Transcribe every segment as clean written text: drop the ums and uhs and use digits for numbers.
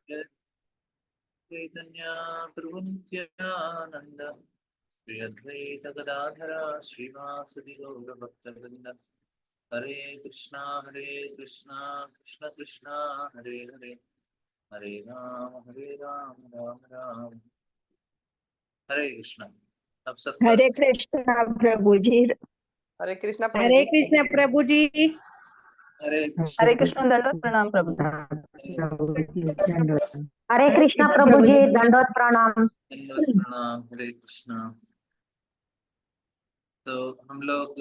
जय चैतन्य प्रभु नित्यानंद श्री अद्वैत गदाधर श्रीवासदि गौर भक्तवृंद। हरे कृष्णा कृष्ण कृष्णा हरे हरे, हरे राम राम राम हरे कृष्णा। अब सबका हरे कृष्णा प्रभु जी। हरे कृष्णा प्रभु हरे जी। कृष्ण प्रभु जी। हरे हरे कृष्ण दंडवत प्रणाम प्रभु जी। हरे कृष्णा प्रभु जी, दंडवत प्रणाम। प्रणाम। हरे कृष्णा। तो हम लोग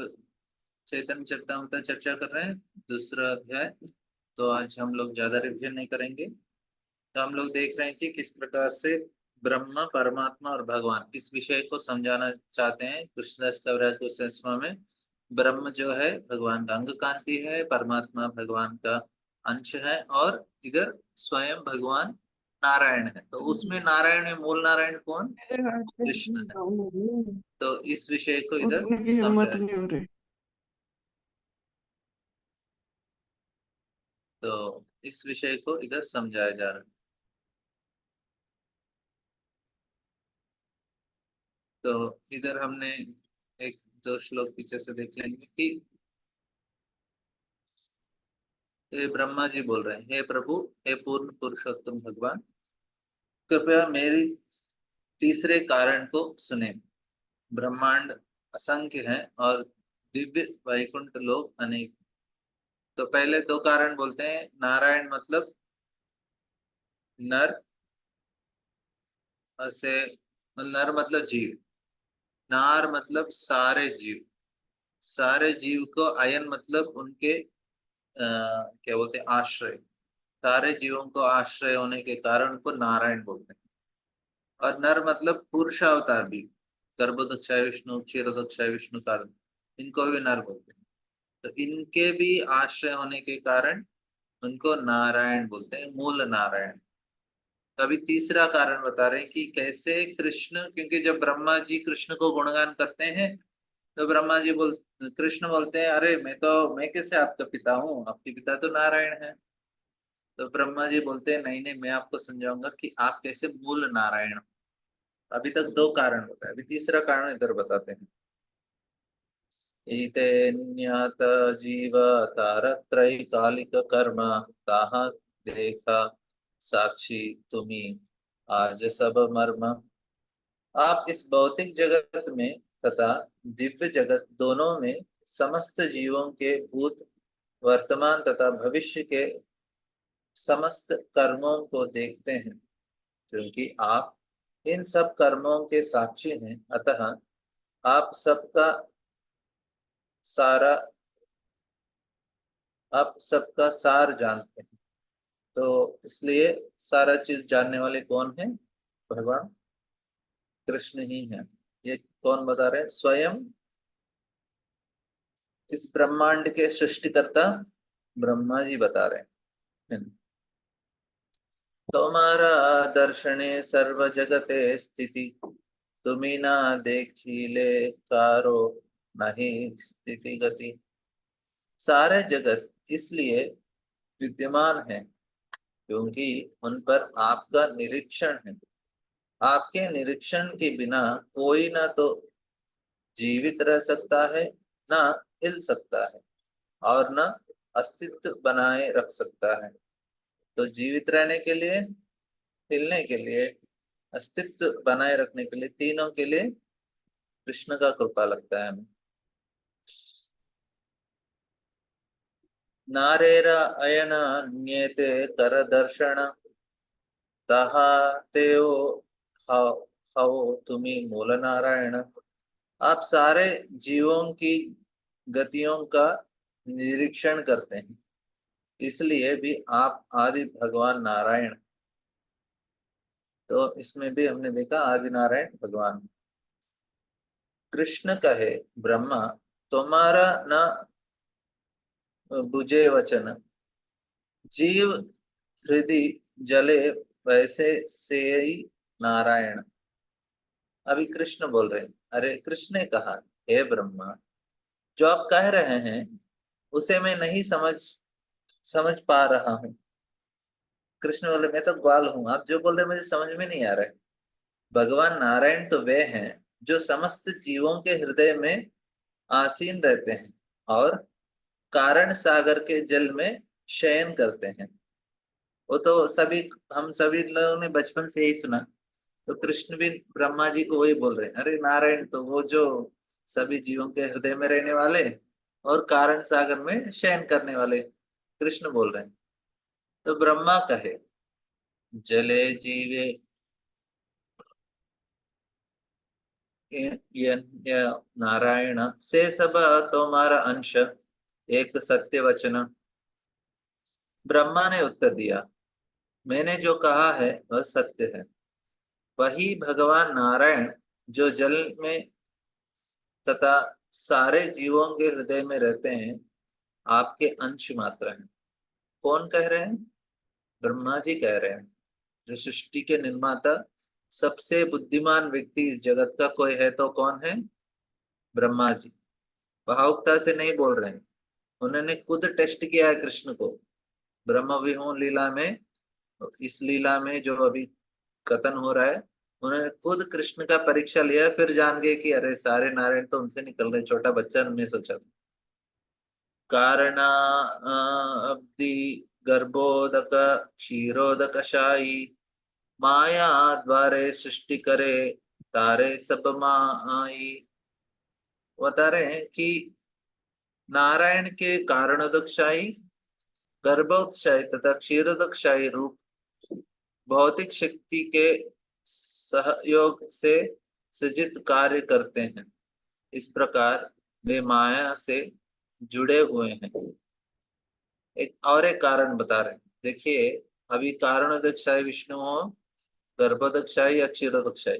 चैतन्य चरितामृत चर्चा कर रहे हैं, दूसरा अध्याय। तो आज हम लोग ज्यादा रिविजन नहीं करेंगे। तो हम लोग देख रहे हैं कि किस प्रकार से ब्रह्म, परमात्मा और भगवान इस विषय को समझाना चाहते हैं कृष्णदास कविराज गोस्वामी स्वामी में। ब्रह्म जो है भगवान का अंग कांति है, परमात्मा भगवान का अंश है, और इधर स्वयं भगवान नारायण है। तो उसमें नारायण में मूल नारायण कौन? कृष्ण है। तो इस विषय को इधर समझाया। तो इस विषय को इधर समझाया जा रहा है। तो इधर हमने एक दो श्लोक पीछे से देख लेंगे कि ये ब्रह्मा जी बोल रहे हैं, हे प्रभु, हे पूर्ण पुरुषोत्तम भगवान, कृपया मेरी तीसरे कारण को सुने। ब्रह्मांड असंख्य है और दिव्य वैकुंठ लोक अनेक। तो पहले दो कारण बोलते हैं। नारायण मतलब नर, से नर मतलब जीव, नार मतलब सारे जीव। सारे जीव को अयन मतलब उनके क्या बोलते हैं, आश्रय। सारे जीवों को आश्रय होने के कारण को नारायण बोलते हैं। और नर मतलब पुरुष अवतार भी, गर्भोदक्षाय विष्णु, क्षीरोदक्षाय विष्णु कारण, इनको भी नर बोलते हैं। तो इनके भी आश्रय होने के कारण उनको नारायण बोलते हैं, मूल नारायण। तो अभी तीसरा कारण बता रहे हैं कि कैसे कृष्ण, क्योंकि जब ब्रह्मा जी कृष्ण को गुणगान करते हैं तो ब्रह्मा जी कृष्ण बोलते हैं, अरे मैं कैसे आपका पिता हूँ, आपके पिता तो नारायण है। तो ब्रह्मा जी बोलते हैं, नहीं नहीं, मैं आपको समझाऊंगा कि आप कैसे मूल नारायण हो। अभी तक दो कारण बताए, अभी तीसरा कारण इधर बताते हैं। ईते न्यात जीव तारत्रैकालिक कर्म, ताहा देखा साक्षी तुम्ही आज सब मर्म। आप इस भौतिक जगत में तथा दिव्य जगत दोनों में समस्त जीवों के भूत, वर्तमान तथा भविष्य के समस्त कर्मों को देखते हैं, क्योंकि आप इन सब कर्मों के साक्षी हैं। अतः आप सबका सारा आप सबका सार जानते हैं। तो इसलिए सारा चीज जानने वाले कौन है? भगवान कृष्ण ही है। ये कौन बता रहे हैं? स्वयं इस ब्रह्मांड के सृष्टिकर्ता ब्रह्मा जी बता रहे हैं। तुम्हारा दर्शने सर्व जगते स्थिति, तुम्ही ना देखिले कारो नहीं स्थिति गति। सारे जगत इसलिए विद्यमान है क्योंकि उन पर आपका निरीक्षण है। आपके निरीक्षण के बिना कोई ना तो जीवित रह सकता है, ना हिल सकता है, और न अस्तित्व बनाए रख सकता है। तो जीवित रहने के लिए, हिलने के लिए, अस्तित्व बनाए रखने के लिए, तीनों के लिए कृष्ण का कृपा लगता है हमें। नारेरा अयन न्येते कर दर्शन, तहा तेओ हव तुम्ही मूल नारायण। आप सारे जीवों की गतियों का निरीक्षण करते हैं, इसलिए भी आप आदि भगवान नारायण। तो इसमें भी हमने देखा आदि नारायण भगवान। कृष्ण कहे, ब्रह्मा तुम्हारा न बुझे वचन, जीव हृदय जले वैसे से ही नारायण। अभी कृष्ण बोल रहे हैं, अरे कृष्ण ने कहा, हे ब्रह्मा, जो आप कह रहे हैं उसे मैं नहीं समझ पा रहा हूं। कृष्ण बोले मैं तो ग्वाल हूं, आप जो बोल रहे हैं मुझे समझ में नहीं आ रहा है। भगवान नारायण तो वे हैं जो समस्त जीवों के हृदय में आसीन रहते हैं और कारण सागर के जल में शयन करते हैं। वो तो सभी, हम सभी लोगों ने बचपन से ही सुना। तो कृष्ण भी ब्रह्मा जी को वही बोल रहे हैं, अरे नारायण तो वो जो सभी जीवों के हृदय में रहने वाले और कारण सागर में शयन करने वाले कृष्ण बोल रहे हैं। तो ब्रह्मा कहे जले जीवे ये नारायण से सब तुम्हारा अंश एक सत्य वचन। ब्रह्मा ने उत्तर दिया, मैंने जो कहा है वह सत्य है। वही भगवान नारायण जो जल में तथा सारे जीवों के हृदय में रहते हैं आपके अंश मात्र हैं। कौन कह रहे हैं? ब्रह्मा जी कह रहे हैं। जो सृष्टि के निर्माता, सबसे बुद्धिमान व्यक्ति इस जगत का कोई है तो कौन है? ब्रह्मा जी। भावुकता से नहीं बोल रहे हैं, उन्होंने खुद टेस्ट किया है कृष्ण को। ब्रह्म विहोण लीला में, इस लीला में जो अभी कथन हो रहा है, उन्होंने खुद कृष्ण का परीक्षा लिया, फिर जान गए कि अरे सारे नारायण तो उनसे निकल रहे, छोटा बच्चा उन्होंने सोचा था। कारणा अब्धि गर्भोदक क्षीरोदक शाही माया द्वारे सृष्टि करे तारे सब माई। बता रहे हैं कि नारायण के कारणोदकशाही, गर्भोत्शाही तथा क्षीरोदकशाही रूप भौतिक शक्ति के सहयोग से सृजित कार्य करते हैं। इस प्रकार वे माया से जुड़े हुए हैं। एक कारण बता रहे हैं, देखिए अभी कारणोदकशाही विष्णु हो, गर्भोदकशाही या क्षीरोदकशाही,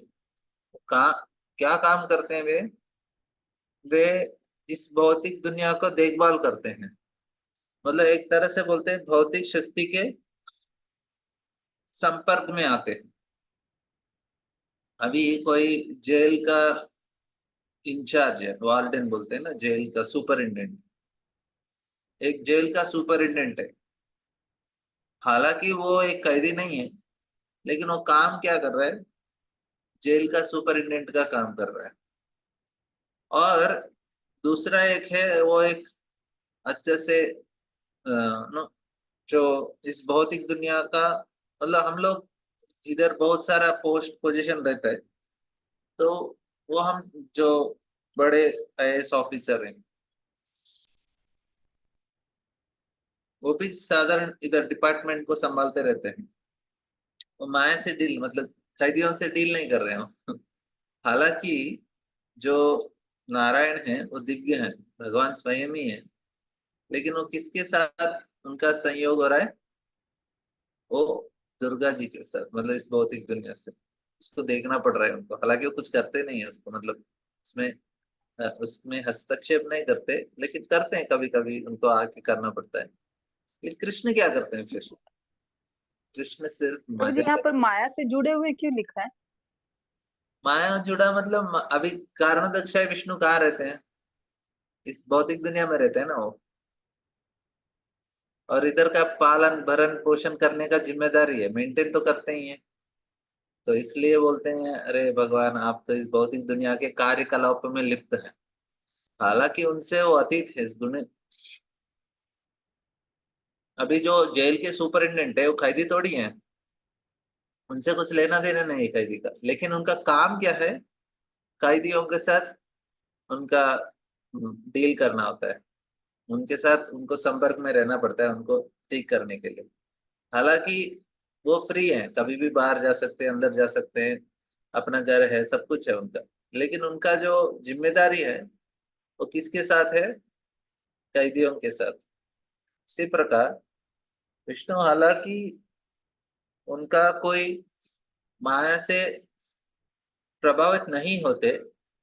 का क्या काम करते हैं वे इस भौतिक दुनिया को देखभाल करते हैं। मतलब एक तरह से बोलते हैं भौतिक शक्ति के संपर्क में आते हैं। अभी कोई जेल का इंचार्ज है, वार्डन बोलते हैं ना, जेल का सुपरिटेंडेंट, एक जेल का सुपरिटेंडेंट है। हालांकि वो एक कैदी नहीं है, लेकिन वो काम क्या कर रहा है? जेल का सुपरिटेंडेंट का काम कर रहा है। और दूसरा एक है, वो एक अच्छे से नो, जो इस भौतिक दुनिया का, मतलब हम लोग इधर बहुत सारा पोस्ट पोजीशन रहता है, तो वो हम जो बड़े आईएएस ऑफिसर हैं वो भी साधारण इधर डिपार्टमेंट को संभालते रहते हैं। वो माया से डील, मतलब कैदियों से डील नहीं कर रहे हो। हालांकि जो नारायण है वो दिव्य है, भगवान स्वयं ही है, लेकिन वो किसके साथ उनका संयोग हो रहा है? वो दुर्गा जी के साथ, मतलब इस भौतिक दुनिया से उसको देखना पड़ रहा है उनको। हालांकि वो कुछ करते नहीं है उसको, मतलब उसमें उसमें हस्तक्षेप नहीं करते, लेकिन करते हैं कभी कभी, उनको आके करना पड़ता है। लेकिन कृष्ण क्या करते हैं फिर? कृष्ण सिर्फ प्रभु जी मजा यहाँ कर, पर माया से जुड़े हुए क्यों लिखा है? माया जुड़ा मतलब अभी कारणोदकशाही विष्णु कहाँ रहते हैं? इस भौतिक दुनिया में रहते हैं ना वो, और इधर का पालन भरण पोषण करने का जिम्मेदारी है, मेंटेन तो करते ही है। तो इसलिए बोलते हैं अरे भगवान आप तो इस भौतिक दुनिया के कार्यकलापों में लिप्त हैं। हालांकि उनसे वो अतीत है इस गुण। अभी जो जेल के सुपरिटेंडेंट है वो कैदी थोड़ी है, उनसे कुछ लेना देना नहीं है कैदी का, लेकिन उनका काम क्या है? कैदियों के साथ उनका डील करना होता है, उनके साथ उनको संपर्क में रहना पड़ता है उनको ठीक करने के लिए। हालांकि वो फ्री है, कभी भी बाहर जा सकते हैं, अंदर जा सकते हैं, अपना घर है, सब कुछ है उनका, लेकिन उनका जो जिम्मेदारी है वो किसके साथ है? कैदियों के साथ। इसी प्रकार विष्णु हालांकि उनका कोई माया से प्रभावित नहीं होते,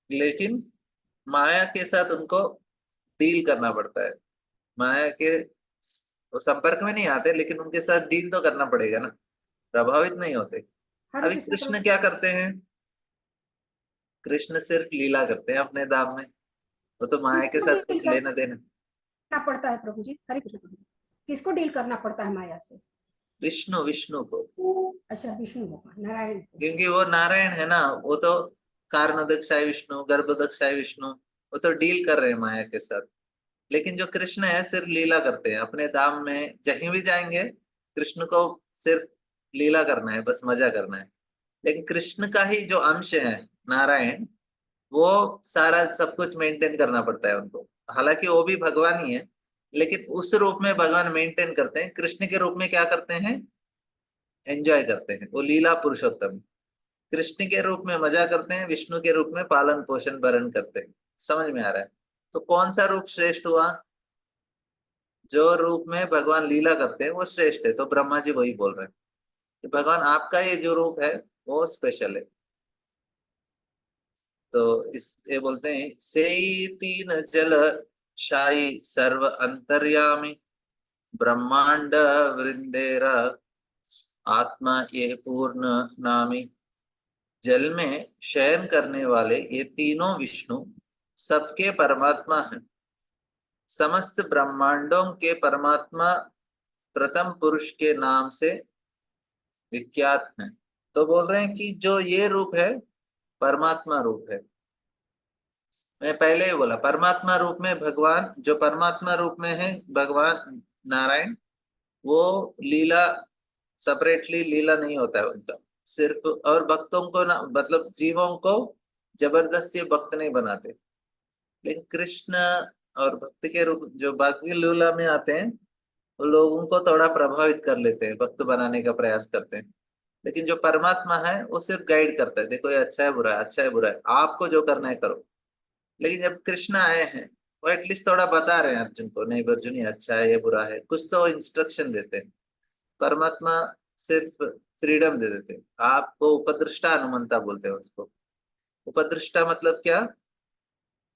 लेकिन माया के साथ उनको डील करना पड़ता है। माया के वो संपर्क में नहीं आते, लेकिन उनके साथ डील तो करना पड़ेगा ना, प्रभावित नहीं होते। हरे अभी कृष्ण कृष्ण प्रभु। क्या करते हैं? कृष्ण सिर्फ लीला करते हैं अपने धाम में, वो तो माया के किसको साथ डील कुछ लेना करना देना। पड़ता है प्रभु जी? हरे कृष्ण प्रभु, किसको डील करना पड़ता है माया से? विष्णु विष्णु को, अच्छा विष्णु भगवान नारायण को। क्योंकि वो नारायण है ना, वो तो कारणोदकशाय विष्णु, गर्भोदकशाय विष्णु, वो तो डील कर रहे हैं माया के साथ। लेकिन जो कृष्ण है सिर्फ लीला करते हैं अपने धाम में, कहीं भी जाएंगे कृष्ण को सिर्फ लीला करना है, बस मजा करना है। लेकिन कृष्ण का ही जो अंश है नारायण, वो सारा सब कुछ मेंटेन करना पड़ता है उनको। हालांकि वो भी भगवान ही है, लेकिन उस रूप में भगवान मेंटेन करते हैं। कृष्ण के रूप में क्या करते हैं, एंजॉय करते हैं, वो लीला पुरुषोत्तम। कृष्ण के रूप में मजा करते हैं, विष्णु के रूप में पालन पोषण भरण करते हैं। समझ में आ रहा है? तो कौन सा रूप श्रेष्ठ हुआ? जो रूप में भगवान लीला करते हैं वो श्रेष्ठ है। तो ब्रह्मा जी वही बोल रहे हैं कि भगवान आपका ये जो रूप है वो स्पेशल है। तो इस ये बोलते हैं से तीन जल शाही सर्व अंतर्यामी ब्रह्मांड वृंदेर आत्मा ये पूर्ण नामी। जल में शयन करने वाले ये तीनों विष्णु सबके परमात्मा हैं, समस्त ब्रह्मांडों के परमात्मा प्रथम पुरुष के नाम से विख्यात हैं। तो बोल रहे हैं कि जो ये रूप है परमात्मा रूप है। मैं पहले ही बोला परमात्मा रूप में भगवान, जो परमात्मा रूप में है भगवान नारायण, वो लीला सेपरेटली लीला नहीं होता है उनका सिर्फ। और भक्तों को ना, मतलब जीवों को जबरदस्ती भक्त नहीं बनाते। लेकिन कृष्ण और भक्त के रूप जो बाकी लीला में आते हैं, वो लोगों को थोड़ा प्रभावित कर लेते हैं, भक्त बनाने का प्रयास करते हैं। लेकिन जो परमात्मा है वो सिर्फ गाइड करता है, देखो ये अच्छा है बुरा है, अच्छा है बुरा है, आपको जो करना है करो। लेकिन जब कृष्ण आए हैं वो एटलीस्ट थोड़ा बता रहे हैं अर्जुन को, नहीं अर्जुन ये अच्छा है ये बुरा है, कुछ तो इंस्ट्रक्शन देते हैं। परमात्मा सिर्फ फ्रीडम दे देते हैं आपको। उपदृष्टा अनुमंता बोलते हैं उसको। उपदृष्टा मतलब क्या?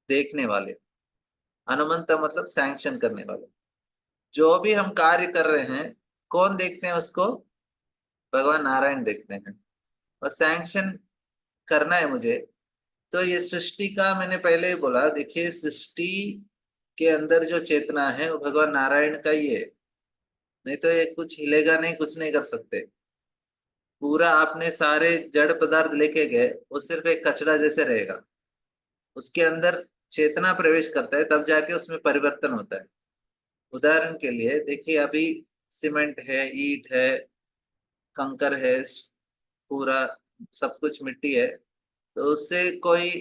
देखने वाले। अनुमंता मतलब सैंक्शन करने वाले। जो भी हम कार्य कर रहे हैं कौन देखते हैं उसको? भगवान नारायण देखते हैं। और सैंक्शन करना है मुझे, तो ये सृष्टि का मैंने पहले ही बोला, देखिए सृष्टि के अंदर जो चेतना है वो भगवान नारायण का ही है। नहीं तो ये कुछ हिलेगा नहीं, कुछ नहीं कर सकते। पूरा आपने सारे जड़ पदार्थ लेके गए, वो सिर्फ एक कचरा जैसे रहेगा। उसके अंदर चेतना प्रवेश करता है तब जाके उसमें परिवर्तन होता है। उदाहरण के लिए देखिए, अभी सीमेंट है, ईंट है, कंकर है, पूरा सब कुछ मिट्टी है। तो उससे कोई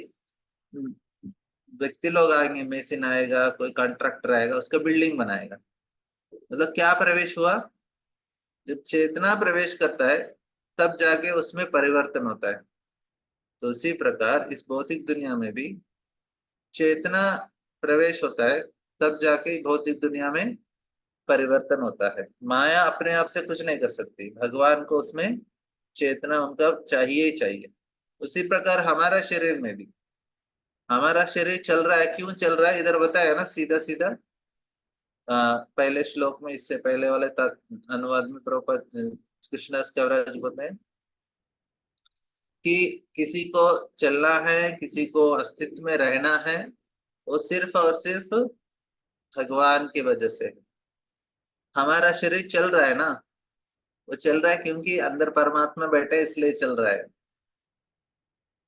व्यक्ति लोग आएंगे, मेसिन आएगा, कोई कॉन्ट्रैक्टर आएगा, उसका बिल्डिंग बनाएगा। मतलब क्या प्रवेश हुआ? जब चेतना प्रवेश करता है तब जाके उसमें परिवर्तन होता है। तो उसी प्रकार इस भौतिक दुनिया में भी चेतना प्रवेश होता है तब जाके भौतिक दुनिया में परिवर्तन होता है। माया अपने आप से कुछ नहीं कर सकती, भगवान को उसमें चेतना उनका चाहिए ही चाहिए। उसी प्रकार हमारा शरीर में भी, हमारा शरीर चल रहा है, क्यों चल रहा है इधर बताया ना सीधा सीधा। पहले श्लोक में, इससे पहले वाले अनुवाद में प्रभुपाद कृष्णदास कविराज बोलते हैं कि किसी को चलना है, किसी को अस्तित्व में रहना है, वो सिर्फ और सिर्फ भगवान की वजह से है। हमारा शरीर चल रहा है ना, वो चल रहा है क्योंकि अंदर परमात्मा बैठे इसलिए चल रहा है।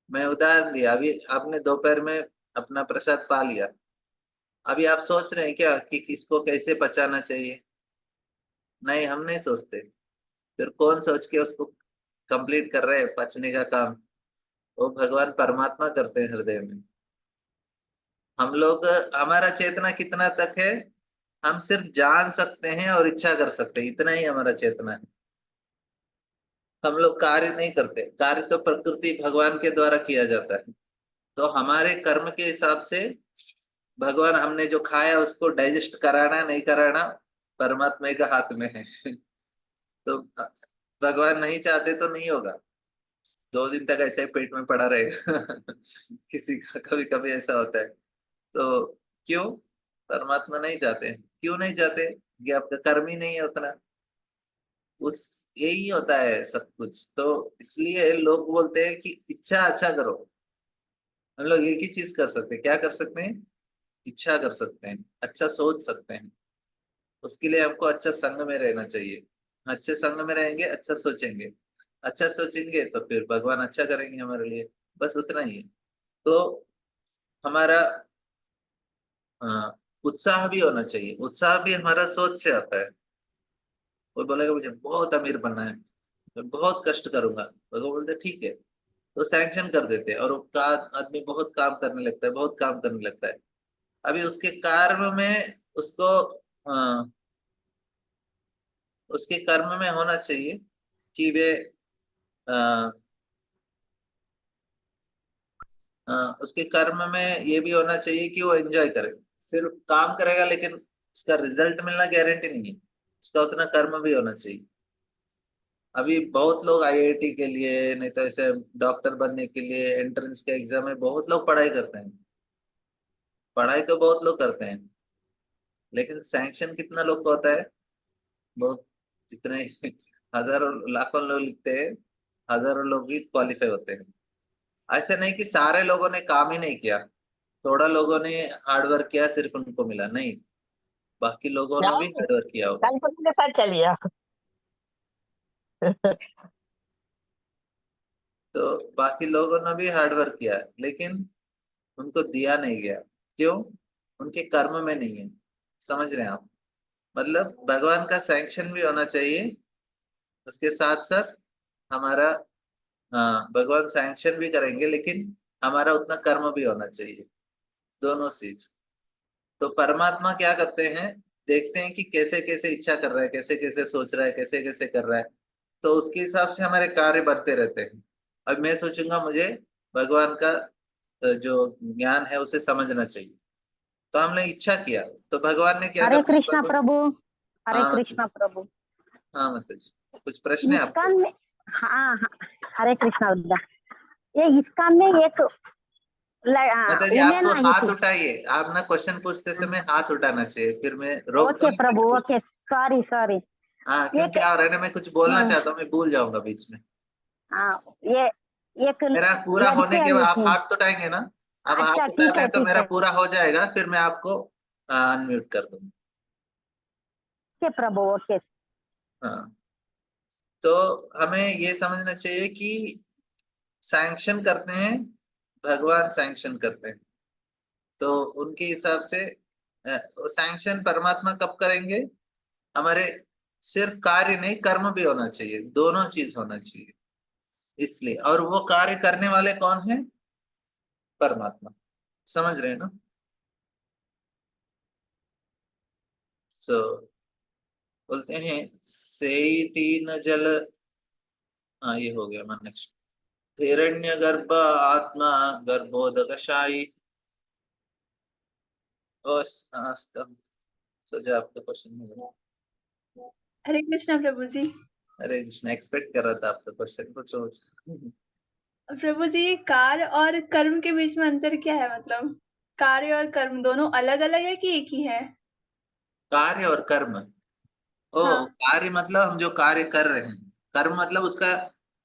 मैं उदाहरण दिया, अभी आपने दोपहर में अपना प्रसाद पा लिया, अभी आप सोच रहे हैं क्या कि किसको कैसे पचाना चाहिए? नहीं, हम नहीं सोचते। फिर कौन सोच के उसको कंप्लीट कर रहे हैं पचने का काम? वो भगवान परमात्मा करते हैं हृदय में। हम लोग, हमारा चेतना कितना तक है? हम सिर्फ जान सकते हैं और इच्छा कर सकते हैं, इतना ही हमारा चेतना है। हम लोग कार्य नहीं करते, कार्य तो प्रकृति भगवान के द्वारा किया जाता है। तो हमारे कर्म के हिसाब से भगवान, हमने जो खाया उसको डाइजेस्ट कराना नहीं कराना परमात्मा के हाथ में है। तो भगवान नहीं चाहते तो नहीं होगा, 2 दिन तक ऐसे ही पेट में पड़ा रहेगा। किसी का कभी कभी ऐसा होता है। तो क्यों? परमात्मा नहीं चाहते। क्यों नहीं चाहते? कि आपका कर्म ही नहीं है उतना। उस यही होता है सब कुछ। तो इसलिए लोग बोलते हैं कि इच्छा अच्छा करो। हम लोग एक ही चीज कर सकते हैं, क्या कर सकते हैं? इच्छा कर सकते हैं, अच्छा सोच सकते हैं। उसके लिए हमको अच्छा संग में रहना चाहिए। अच्छे संग में रहेंगे, अच्छा सोचेंगे, अच्छा सोचेंगे तो फिर भगवान अच्छा करेंगे हमारे लिए। बस उतना ही है। तो हमारा अ, उत्साह भी होना चाहिए। उत्साह भी हमारा सोच से आता है। कोई बोलेगा मुझे बहुत अमीर बनना है, मैं बहुत कष्ट करूंगा, भगवान बोलते ठीक है, तो सैंक्शन कर देते हैं और वो आदमी बहुत काम करने लगता है, बहुत काम करने लगता है। अभी उसके कर्म में उसको अ, उसके कर्म में होना चाहिए कि वे अ, उसके कर्म में ये भी होना चाहिए कि वो एंजॉय करे। सिर्फ काम करेगा लेकिन उसका रिजल्ट मिलना गारंटी नहीं है, उसका उतना कर्म भी होना चाहिए। अभी बहुत लोग आईआईटी के लिए, नहीं तो ऐसे डॉक्टर बनने के लिए एंट्रेंस के एग्जाम में बहुत लोग पढ़ाई करते हैं। पढ़ाई तो बहुत लोग करते हैं, लेकिन सैंक्शन कितना लोग को होता है? बहुत, जितने हजारों लाखों लोग लिखते हैं, हजारों लोग ही क्वालिफाई होते हैं। ऐसे नहीं कि सारे लोगों ने काम ही नहीं किया, थोड़ा लोगों ने हार्डवर्क किया सिर्फ उनको मिला, नहीं, बाकी लोगों ने जाओ भी हार्डवर्क किया होगा। गणपति के साथ चलिए आप। तो बाकी लोगों ने भी हार्डवर्क किया लेकिन उनको दिया नहीं गया। क्यों? उनके कर्म में नहीं है। समझ रहे हैं आप? मतलब भगवान का सैंक्शन भी होना चाहिए, उसके साथ साथ हमारा, हाँ, भगवान सैंक्शन भी करेंगे लेकिन हमारा उतना कर्म भी होना चाहिए, दोनों चीज। तो परमात्मा क्या करते हैं, देखते हैं कि कैसे कैसे इच्छा कर रहा है, कैसे कैसे सोच रहा है, कैसे कैसे कर रहा है, तो उसके हिसाब से हमारे कार्य बढ़ते रहते हैं। अब मैं सोचूंगा मुझे भगवान का जो ज्ञान है उसे समझना चाहिए, तो हमने इच्छा किया, तो भगवान ने क्या हरे करते हैं कृष्णा प्रभु। हरे हाँ कृष्णा प्रभु। हाँ माता जी, कुछ प्रश्न है आपको? इस्कॉन में, हाँ हाँ, हरे कृष्णा उद्दा। ये इस्कॉन में एक माता जी वुमेन आपको आई हाथ थी। उठाइए, आप ना क्वेश्चन पूछते समय हाथ उठाना चाहिए, फिर मैं रोकता ओके हूँ प्रभु, ताकि कुछ, ओके, सॉरी सॉरी। हाँ एक क्योंकि आप रहने में कुछ बोलना हम्म, चाहता हूँ, मैं भूल जाऊंगा बीच में। हाँ, ये एक मेरा पूरा लड़की होने के बाद आई आप थी। हाथ उठाएंगे ना, आप अच्छा, हाथ ठीक उठाते है हैं तो ठीक मेरा है। पूरा हो जाएगा, फिर मैं आपको अनम्यूट कर दूंगा। ओके प्रभु, ओके। हाँ, तो हमें ये समझना चाहिए कि सैंक्शन करते हैं, भगवान सैंक्शन करते हैं, तो उनके हिसाब से सैंक्शन परमात्मा कब करेंगे? हमारे सिर्फ कार्य नहीं, कर्म भी होना चाहिए, दोनों चीज होना चाहिए। इसलिए, और वो कार्य करने वाले कौन है? परमात्मा। समझ रहे हैं ना? सो बोलते हैं से तीन जल, हाँ ये हो गया। मैं नेक्स्ट, हिरण्य गर्भ आत्मा गर्भोदकशायी। और तो जो आपका क्वेश्चन होगा। हरे कृष्णा प्रभु जी। अरे कृष्ण, एक्सपेक्ट कर रहा था आपका क्वेश्चन कुछ हो। प्रभु जी, कार्य और कर्म के बीच में अंतर क्या है? मतलब कार्य और कर्म दोनों अलग अलग है कि एक ही है? कार्य और कर्म, ओ हाँ। कार्य मतलब हम जो कार्य कर रहे हैं, कर्म मतलब उसका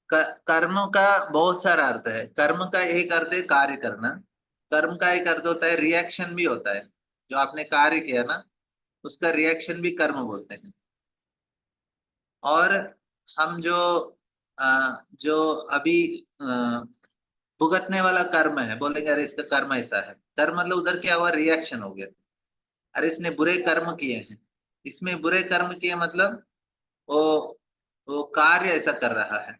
कर्म का बहुत सारा अर्थ है। कर्म का एक अर्थ है कार्य करना, कर्म का एक अर्थ होता है रिएक्शन भी होता है। जो आपने कार्य किया ना, उसका रिएक्शन भी कर्म बोलते हैं। और हम जो अभी भुगतने वाला कर्म है, बोलेंगे अरे इसका कर्म ऐसा है, कर्म मतलब उधर क्या हुआ, रिएक्शन हो गया। अरे इसने बुरे कर्म किए हैं, इसमें बुरे कर्म किए मतलब वो वो कार्य ऐसा कर रहा है,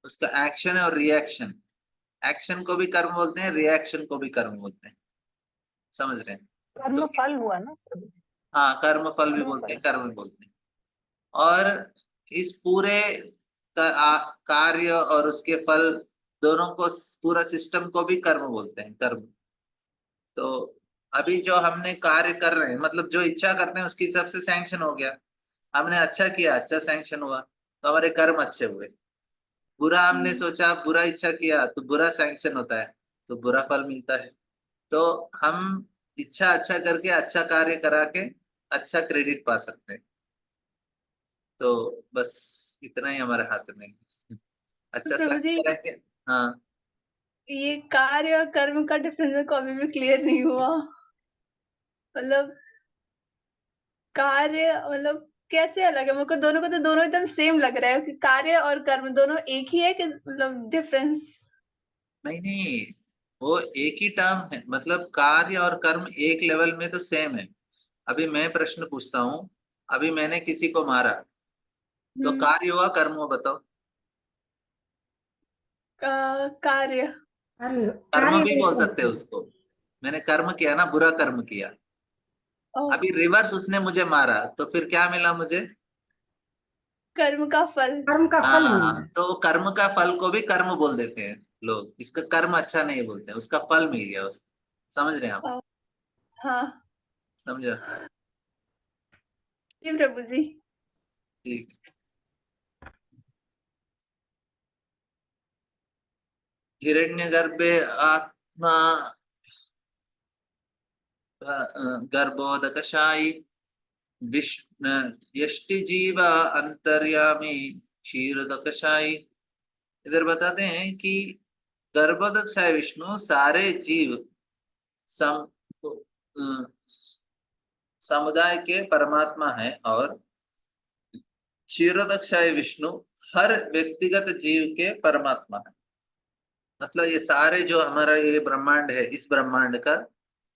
उसका एक्शन है और रिएक्शन। एक्शन को भी कर्म बोलते हैं, रिएक्शन को भी कर्म बोलते हैं। समझ रहे हैं? कर्म तो फल हुआ ना। हाँ, कर्म फल भी कर्म बोलते फल। हैं, कर्म भी बोलते हैं। और इस पूरे कार्य और उसके फल दोनों को, पूरा सिस्टम को भी कर्म बोलते हैं, कर्म। तो अभी जो हमने कार्य कर रहे हैं, मतलब जो इच्छा करते हैं उसके हिसाब से सैंक्शन हो गया। हमने अच्छा किया, अच्छा सैंक्शन हुआ, तो हमारे कर्म अच्छे हुए। बुरा हमने सोचा, बुरा इच्छा किया, तो बुरा सैंक्शन होता है, तो बुरा फल मिलता है। तो हम इच्छा अच्छा करके, अच्छा कार्य करा के अच्छा क्रेडिट पा सकते हैं। तो बस इतना ही हमारे हाथ में है। तो अच्छा प्रभु संग जी, करेंगे। हाँ, ये कार्य और कर्म का डिफरेंस मेरे को अभी भी क्लियर नहीं हुआ। मतलब कार्य मतलब कैसे अलग है? मेरे को दोनों को तो दोनों एकदम सेम लग रहा है कि कार्य और कर्म दोनों एक ही है कि मतलब डिफरेंस? नहीं नहीं, वो एक ही टर्म है, मतलब कार्य और कर्म एक लेवल में तो सेम है। अभी मैं प्रश्न पूछता हूँ, अभी मैंने किसी को मारा तो हम्म। कार्य हुआ कर्म हुआ, बताओ। कार्य। कार्य कर्म कार्य भी में बोल सकते हैं होता है। उसको। मैंने कर्म किया ना, बुरा कर्म किया। ओ, अभी रिवर्स उसने मुझे मारा तो फिर क्या मिला मुझे? कर्म का फल। कर्म का फल मिलना हाँ, है। तो कर्म का फल को भी कर्म बोल देते हैं लोग, इसका कर्म अच्छा नहीं बोलते, उसका फल मिल गया उसको। समझ रहे हैं आप? ओ, हाँ। समझो? जी प्रभु जी। ठीक। हिरण्यगर्भे आत्मा गर्भोदकशायी विष्णु यष्टि जीव अंतर्यामी क्षीरोदकशायी। इधर बताते हैं कि गर्भोदकशायी विष्णु सारे जीव सम अ, समुदाय के परमात्मा है, और क्षीरोदकशायी विष्णु हर व्यक्तिगत जीव के परमात्मा है। मतलब ये सारे जो हमारा ये ब्रह्मांड है, इस ब्रह्मांड का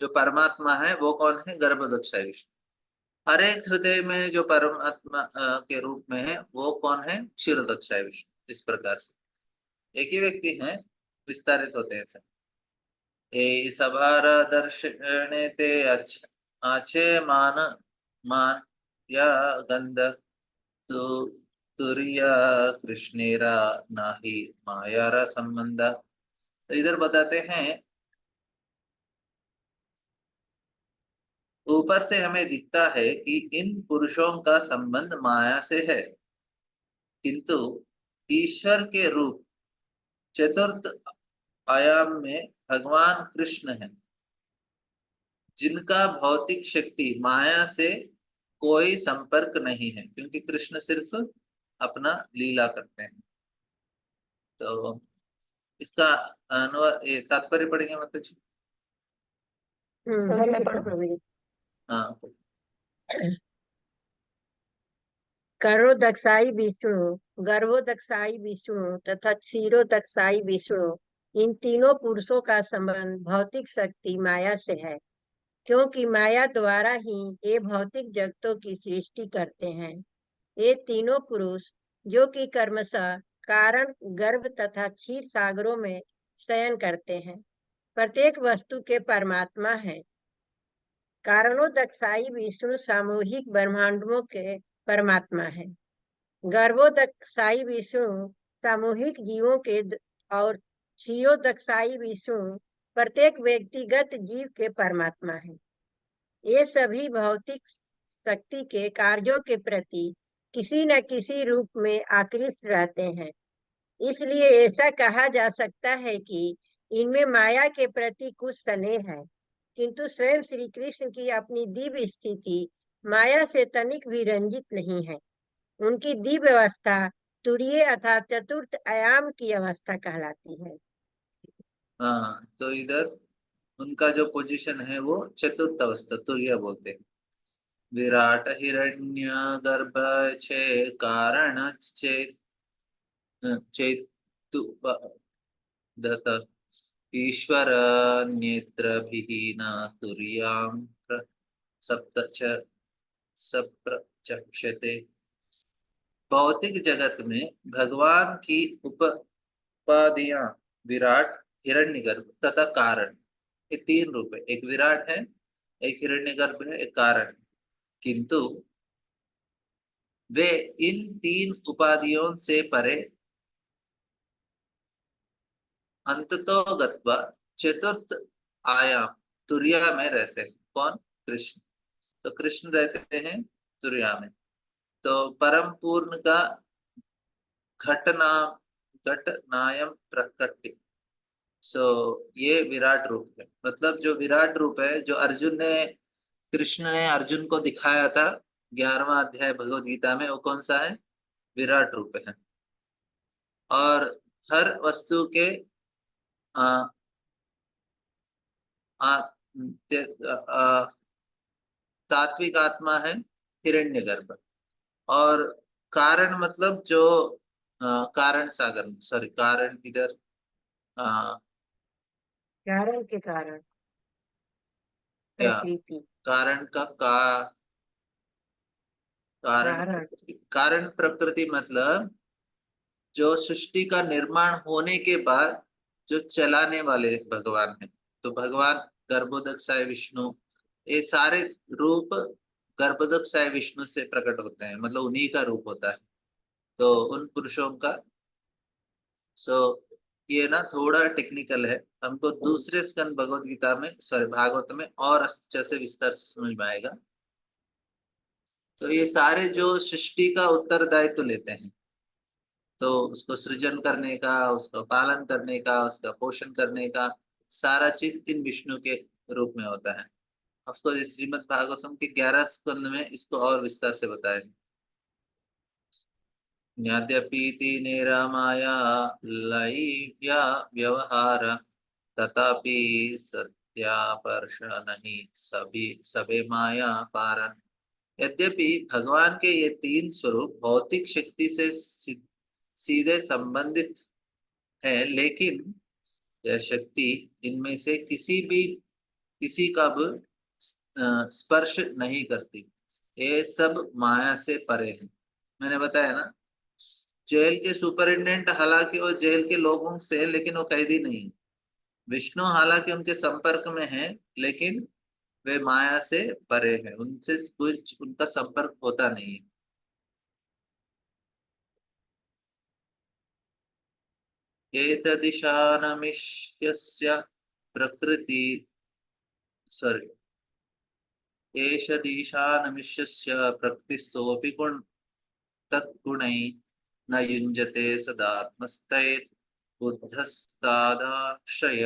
जो परमात्मा है वो कौन है? गर्भोदकशायी विष्णु। हर एक हृदय में जो परमात्मा के रूप में है वो कौन है? क्षीरोदकशायी विष्णु। इस प्रकार से एक ही व्यक्ति है, विस्तारित होते हैं सब। ए सभार दर्शने ते आछे मान मान या गंध तु तुरिया कृष्णेरा नाही मायारा संबंध। तो इधर बताते हैं, ऊपर से हमें दिखता है कि इन पुरुषों का संबंध माया से है, किंतु ईश्वर के रूप चतुर्थ आयाम में भगवान कृष्ण है, जिनका भौतिक शक्ति माया से कोई संपर्क नहीं है, क्योंकि कृष्ण सिर्फ अपना लीला करते हैं। तो इसका अनुवाद, ये तात्पर्य पढ़ेंगे मतलब जी? हरे कृष्ण प्रभु जी। हाँ। करो दक्षाई विष्णु, गर्भो दक्षाई विष्णु तथा क्षीरो दक्षाई विष्णु, इन तीनों पुरुषों का संबंध भौतिक शक्ति माया से है, क्योंकि माया द्वारा ही ये भौतिक जगतों की सृष्टि करते हैं। ये तीनों पुरुष जो कि कर्मशः कारण गर्भ तथा क्षीर सागरों में शयन करते हैं, प्रत्येक वस्तु के परमात्मा है। कारणोदकसाई विष्णु सामूहिक ब्रह्मांडों के परमात्मा है। गर्भोदकसाई विष्णु सामूहिक जीवों के और क्षीरोदकसाई विष्णु प्रत्येक व्यक्तिगत जीव के परमात्मा है। ये सभी भौतिक शक्ति के कार्यों के प्रति किसी न किसी रूप में आकृष्ट रहते हैं। इसलिए ऐसा कहा जा सकता है कि इनमें माया के प्रति कुछ स्नेह है, किंतु स्वयं श्री कृष्ण की अपनी दिव्य स्थिति माया से तनिक भी रंजित नहीं है। उनकी दिव्य अवस्था तुरीय अर्थात चतुर्थ आयाम की अवस्था कहलाती है। हाँ, तो इधर उनका जो पोजीशन है वो चतुर्थ अवस्था तुरीय बोलते हैं। विराट हिरण्य गर्भ छे कारण चेतु दत ईश्वर नेत्र विहीन तुर्यां सप्तच सप्रचक्षते। भौतिक जगत में भगवान की उपाधियां विराट, हिरण्यगर्भ तथा कारण, ये तीन रूप है। एक विराट है, एक हिरण्यगर्भ है, एक कारण है। किंतु वे इन तीन उपाधियों से परे अंततो गत्वा चतुर्थ आयाम तुरिया में रहते हैं। कौन? कृष्ण। तो कृष्ण रहते हैं तुरिया में। तो परम पूर्ण का घटना घटनायम प्रकृति। सो ये विराट रूप है, मतलब जो विराट रूप है जो कृष्ण ने अर्जुन को दिखाया था 11वां अध्याय भगवत गीता में, वो कौन सा है? विराट रूप है। और हर वस्तु के आ, आ, ते- आ, तात्विक आत्मा है हिरण्यगर्भ। और कारण मतलब जो कारण सागर, सॉरी कारण इधर कारण के कारण या प्रकृति कारण का कारण कारण प्रकृति, कारण प्रकृति मतलब जो सृष्टि का निर्माण होने के बाद जो चलाने वाले भगवान हैं। तो भगवान गर्भोदकसाय विष्णु, ये सारे रूप गर्भोदकसाय विष्णु से प्रकट होते हैं, मतलब उन्हीं का रूप होता है। तो उन पुरुषों का, सो ये ना थोड़ा टेक्निकल है, हमको दूसरे स्कंद भगवत गीता में, सॉरी भागवत में और अच्छे से विस्तार से समझ में आएगा। तो ये सारे जो सृष्टि का उत्तरदायित्व लेते हैं, तो उसको सृजन करने का, उसका पालन करने का, उसका पोषण करने का सारा चीज इन विष्णु के रूप में होता है। ऑफकोर्स श्रीमद् भागवतम के 11 स्कंद में इसको और विस्तार से बताया है। यद्यपि निरामाया लय्या व्यवहार तथापि सत्यापर्श नहीं सभी सबे माया पार। यद्यपि भगवान के ये तीन स्वरूप भौतिक शक्ति से सीधे संबंधित है, लेकिन यह शक्ति इनमें से किसी का भी स्पर्श नहीं करती। ये सब माया से परे हैं। मैंने बताया ना, जेल के सुपरिटेंडेंट हालांकि वो जेल के लोगों से, लेकिन वो कैदी नहीं है। विष्णु हालांकि उनके संपर्क में है, लेकिन वे माया से परे हैं, उनसे कुछ उनका संपर्क होता नहीं है। एतदिशानमिष्यस्य प्रकृति, सॉरी, एष दिशानमिष्यस्य प्रकृतिस्थोऽपि तद्गुणै न युञ्जते सदात्मस्तैर् बुद्धस्तादाश्रय।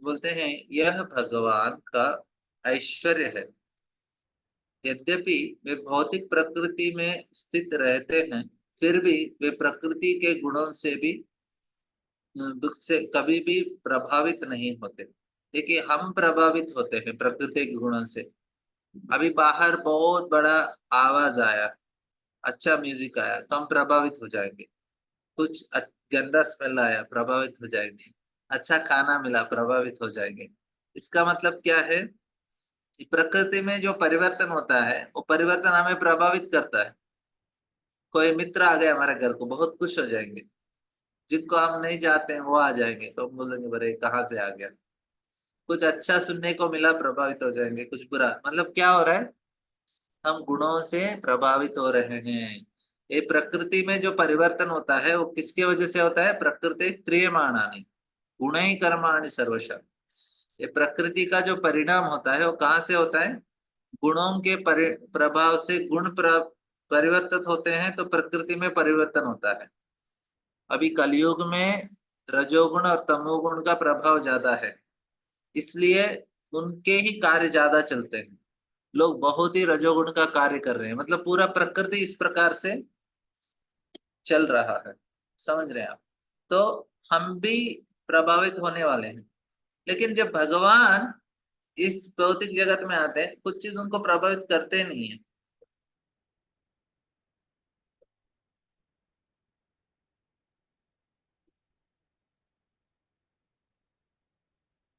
बोलते हैं यह भगवान का ऐश्वर्य है। यद्यपि वे भौतिक प्रकृति में स्थित रहते हैं, फिर भी वे प्रकृति के गुणों से भी कभी भी प्रभावित नहीं होते। देखिए, हम प्रभावित होते हैं प्रकृति के गुणों से। अभी बाहर बहुत बड़ा आवाज आया, अच्छा म्यूजिक आया, तो हम प्रभावित हो जाएंगे। कुछ गंदा स्मेल आया, प्रभावित हो जाएंगे। अच्छा खाना मिला, प्रभावित हो जाएंगे। इसका मतलब क्या है कि प्रकृति में जो परिवर्तन होता है, वो परिवर्तन हमें प्रभावित करता है। कोई मित्र आ गया हमारे घर को, बहुत खुश हो जाएंगे। जिनको हम नहीं चाहते हैं वो आ जाएंगे, तो हम बोलेंगे बड़े कहाँ से आ गया। कुछ अच्छा सुनने को मिला, प्रभावित हो जाएंगे। कुछ बुरा, मतलब क्या हो रहा है, हम गुणों से प्रभावित हो रहे हैं। ये प्रकृति में जो परिवर्तन होता है वो किसके वजह से होता है? प्रकृति क्रियमाणानि गुणै कर्माणि सर्वशः। ये प्रकृति का जो परिणाम होता है वो कहाँ से होता है? गुणों के प्रभाव से गुण परिवर्तित होते हैं, तो प्रकृति में परिवर्तन होता है। अभी कलयुग में रजोगुण और तमोगुण का प्रभाव ज्यादा है, इसलिए उनके ही कार्य ज्यादा चलते हैं। लोग बहुत ही रजोगुण का कार्य कर रहे हैं, मतलब पूरा प्रकृति इस प्रकार से चल रहा है। समझ रहे हैं आप? तो हम भी प्रभावित होने वाले हैं। लेकिन जब भगवान इस भौतिक जगत में आते हैं, कुछ चीज उनको प्रभावित करते नहीं है।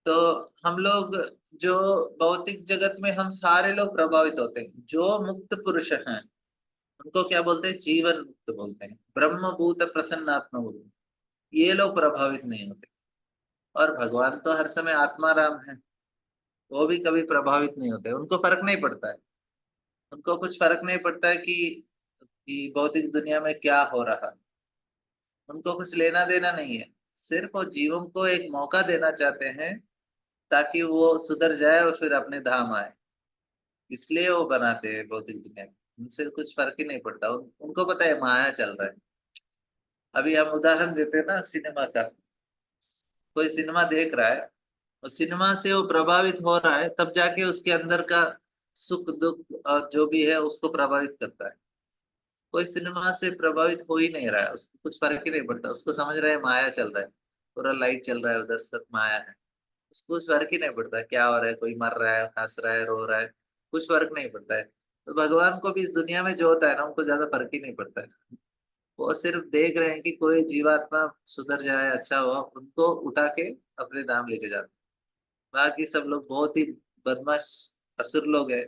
तो हम लोग जो भौतिक जगत में, हम सारे लोग प्रभावित होते हैं। जो मुक्त पुरुष हैं उनको क्या बोलते हैं? जीवन मुक्त बोलते हैं, ब्रह्म भूत प्रसन्नात्मा बोलते हैं। ये लोग प्रभावित नहीं होते। और भगवान तो हर समय आत्मा राम है, वो भी कभी प्रभावित नहीं होते। उनको फर्क नहीं पड़ता है। उनको कुछ फर्क नहीं पड़ता है कि भौतिक दुनिया में क्या हो रहा है। उनको कुछ लेना देना नहीं है। सिर्फ वो जीवों को एक मौका देना चाहते हैं ताकि वो सुधर जाए और फिर अपने धाम आए। इसलिए वो बनाते हैं भौतिक दुनिया में। उनसे कुछ फर्क ही नहीं पड़ता। उनको पता है माया चल रहा है। अभी हम उदाहरण देते हैं ना सिनेमा का। कोई सिनेमा देख रहा है और सिनेमा से वो प्रभावित हो रहा है, तब जाके उसके अंदर का सुख दुख और जो भी है उसको प्रभावित करता है। कोई सिनेमा से प्रभावित हो ही नहीं रहा है, उसको कुछ फर्क ही नहीं पड़ता। उसको समझ रहा है माया चल रहा है, पूरा लाइट चल रहा है, उधर सब माया है। उसको कुछ फर्क ही नहीं पड़ता क्या हो रहा है, कोई मर रहा है, हंस रहा है, रो रहा है, कुछ फर्क नहीं पड़ता है। तो भगवान को भी इस दुनिया में जो होता है ना, उनको ज्यादा फर्क ही नहीं पड़ता है। वो सिर्फ देख रहे हैं कि कोई जीवात्मा सुधर जाए, अच्छा हो, उनको उठा के अपने धाम लेके जाते हैं। बाकी सब लोग बहुत ही बदमाश असुर लोग हैं,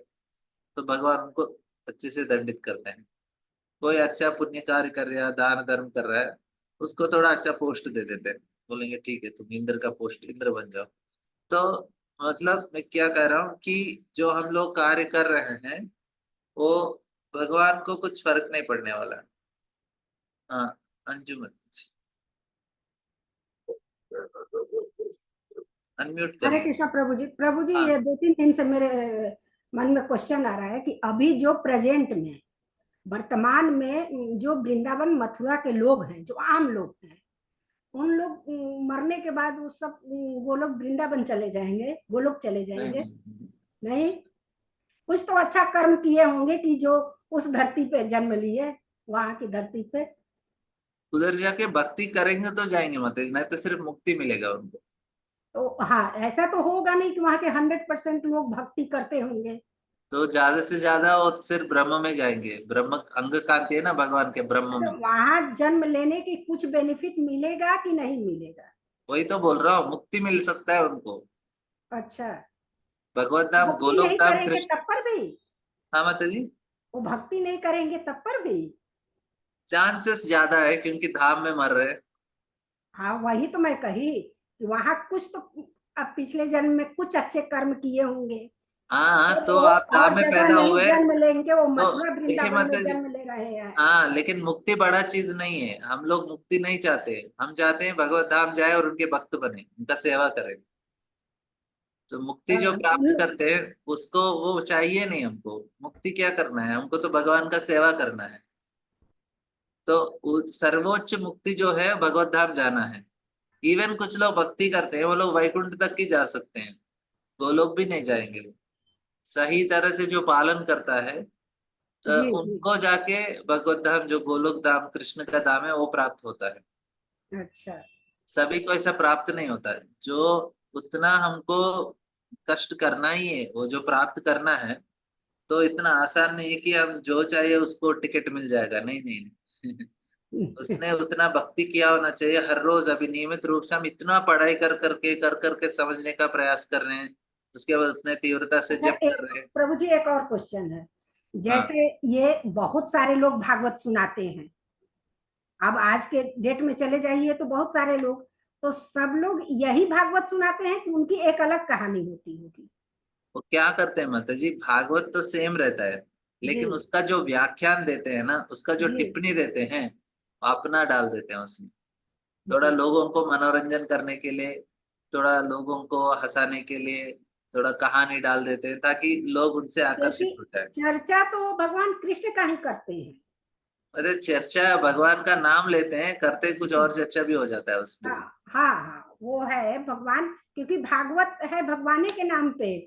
तो भगवान उनको अच्छे से दंडित करते हैं। कोई अच्छा पुण्य कार्य कर रहा है, दान धर्म कर रहा है, उसको थोड़ा अच्छा पोस्ट दे देते हैं, बोलेंगे ठीक है तुम इंद्र का पोस्ट, इंद्र बन जाओ। तो मतलब मैं क्या कह रहा हूँ कि जो हम लोग कार्य कर रहे हैं, वो भगवान को कुछ फर्क नहीं पड़ने वाला है। हाँ, अंजुमन अनम्यूट कर हरे लो। कृष्णा प्रभु जी हाँ। ये 2-3 दिन से मेरे मन में क्वेश्चन आ रहा है कि अभी जो प्रेजेंट में वर्तमान में जो वृंदावन मथुरा के लोग हैं, जो आम लोग हैं, उन लोग मरने के बाद वो सब वो लोग वृंदावन चले जाएंगे, वो लोग चले नहीं जाएंगे? नहीं नहीं। नहीं, कुछ तो अच्छा कर्म किए होंगे कि जो उस धरती पे जन्म लिए, वहां की धरती पे। उधर जाके भक्ति करेंगे तो जाएंगे माता जी, नहीं तो सिर्फ मुक्ति मिलेगा उनको। तो हाँ, ऐसा तो होगा नहीं कि वहां के 100% लोग भक्ति करते होंगे। तो ज्यादा से ज्यादा वो सिर्फ ब्रह्म में जाएंगे, ब्रह्म अंग कांति है ना भगवान के, ब्रह्म अच्छा, में। वहां जन्म लेने की कुछ बेनिफिट मिलेगा कि नहीं मिलेगा? वही तो बोल रहा हूँ, मुक्ति मिल सकता है उनको। अच्छा, भगवत धाम, भक्ति गोलोक नहीं धाम, करेंगे कृष्ण। तब पर भी? हाँ माता जी, वो भक्ति नहीं करेंगे तब पर भी? चांसेस ज्यादा है क्योंकि धाम में मर रहे हैं। हाँ, वही तो मैं कही कि वहां कुछ तो अब पिछले जन्म में कुछ अच्छे कर्म किए होंगे, हाँ तो हाँ, तो वो आप धाम और में जगह पैदा नहीं हुए जन्म लेंगे, वो तो मथुरा देखिए वृंदावन माता में जी। जन्म ले रहे हैं। हाँ, लेकिन मुक्ति बड़ा चीज नहीं है, हम लोग मुक्ति नहीं चाहते। हम चाहते हैं भगवत धाम जाए और उनके भक्त बने, उनका सेवा करें। तो मुक्ति जो प्राप्त करते हैं उसको वो चाहिए नहीं हमको। मुक्ति क्या करना है हमको, तो भगवान का सेवा करना है। तो सर्वोच्च मुक्ति जो है भगवत धाम जाना है। इवन कुछ लोग भक्ति करते हैं, वो लोग वैकुंठ तक ही जा सकते हैं, वो लोग भी नहीं जाएंगे। सही तरह से जो पालन करता है, जी जी। उनको जाके भगवत धाम, जो गोलोक धाम कृष्ण का धाम है, वो प्राप्त होता है। अच्छा। सभी को ऐसा प्राप्त नहीं होता है। जो उतना हमको कष्ट करना ही है, वो जो प्राप्त करना है, तो इतना आसान नहीं है कि हम जो चाहिए उसको टिकट मिल जाएगा। नहीं नहीं नहीं। उसने उतना भक्ति किया होना चाहिए हर रोज। अभी नियमित रूप से हम इतना पढ़ाई कर करके समझने का प्रयास कर रहे हैं, उसके बाद उतने तीव्रता से अच्छा, जप कर रहे हैं। प्रभु जी एक और क्वेश्चन है। हाँ, जैसे ये बहुत सारे लोग भागवत सुनाते हैं, अब आज के डेट में चले जाइए तो बहुत सारे लोग, तो सब लोग यही भागवत सुनाते हैं कि उनकी एक अलग कहानी होती होगी? वो क्या करते हैं माता जी, भागवत तो सेम रहता है, जी लेकिन उसका जो व्याख्यान देते हैं ना, उसका जो जी टिप्पणी देते हैं, वो अपना डाल देते हैं उसमें। थोड़ा जी। लोगों को मनोरंजन करने के लिए, थोड़ा लोगों को हंसाने के लिए, थोड़ा कहानी डाल देते हैं ताकि लोग उनसे क्योंकि आकर्षित हो जाए। चर्चा तो भगवान कृष्ण का ही करते हैं। अरे चर्चा भगवान का नाम लेते हैं, करते कुछ जी। और चर्चा भी हो जाता है उसमें हाँ भी। हाँ हाँ, वो है भगवान, क्योंकि भागवत है भगवान के नाम पे,